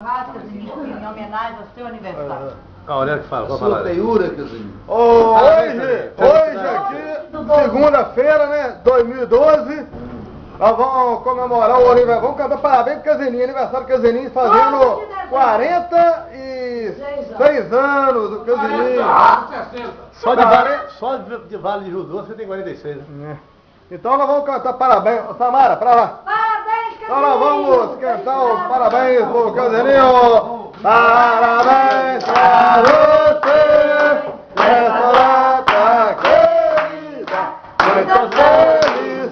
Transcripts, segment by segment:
Churrasco em homenagem ao seu aniversário. Olha que fala, vou Sua falar. feiura, Casimiro. Hoje aqui, segunda-feira, né, 2012, nós vamos comemorar o aniversário, vamos cantar parabéns pro Caseninho, aniversário do Caseninho, fazendo 46 anos do Caseninho. Só de Vale de Rio Doce você tem 46. Né? Então nós vamos cantar parabéns. Ô, Samara, pra lá. Parabéns, Caseninho! Então nós vamos cantar os parabéns pro Caseninho. Parabéns pra você, nessa data querida, muita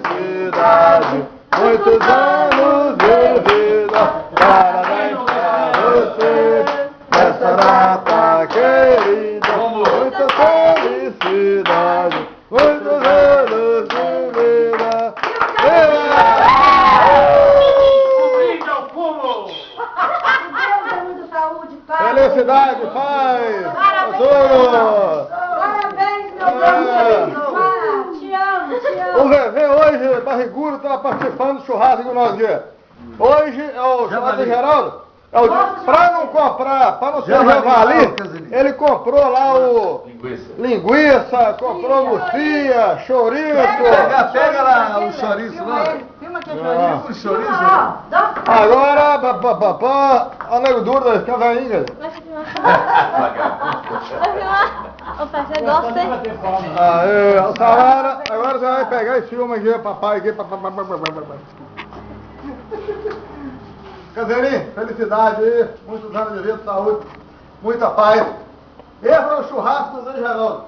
felicidade, muitos anos de vida. Parabéns pra você, nessa data querida, muita felicidade, muitos anos de vida. Felicidade, paz! Parabéns, parabéns, meu bem! Te amo, te amo! O Zezé hoje, barrigudo, está participando do churrasco com nós aqui. Hoje é o churrasco de Geraldo. Pra não comprar, pra não ser javali, ele comprou lá o linguiça, comprou murcia, chouriço. Pega lá o chouriço lá. Filma aqui o O chouriço. Agora, a nego duro das cavainhas. Opa, você gosta, hein? Aê, o Samara, agora você vai pegar esse filme aqui, papai, aqui, Caseninho, felicidade aí, muitos anos de vida, saúde, muita paz. Esse é o churrasco do Zé Geraldo.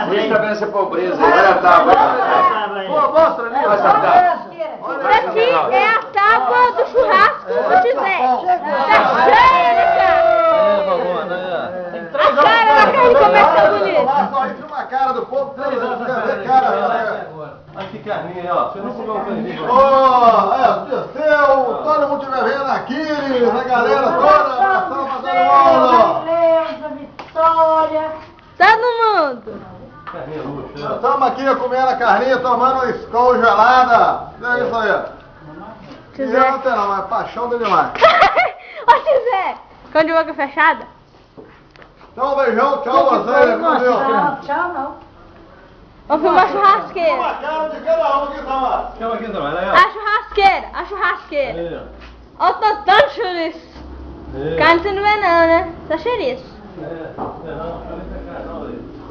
Deixa ver essa pobreza. Olha tá. Pô, mostra ali. Isso aqui é a tábua do churrasco do José. Tá cheia, cara! A cara da carne como é que tá bonita. Só aí filma a cara do povo, 3 anos, cara. Olha que carninha, ó. Você não comeu um caninho. Todo mundo estiver vendo aqui, a galera toda, passando pra todo mundo. Beleza, Vitória! Todo mundo. Carninha luxo, Nós estamos aqui comendo a carninha, tomando uma Skol gelada. É isso aí. José. Não tem não, mas paixão dele demais. Ô, José, ficou de boca fechada? Então, um beijão, tchau você. Não, tchau não. Vamos filmar a churrasqueira. Uma cara de cada um aqui, Samara. Calma aqui, não, olha aí, A churrasqueira, a churrasqueira. Aí, Ó, tô tanto chouriço. ó. Carne você não vê não, né? Só chouriço.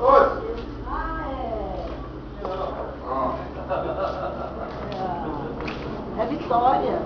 Oi. É Vitória.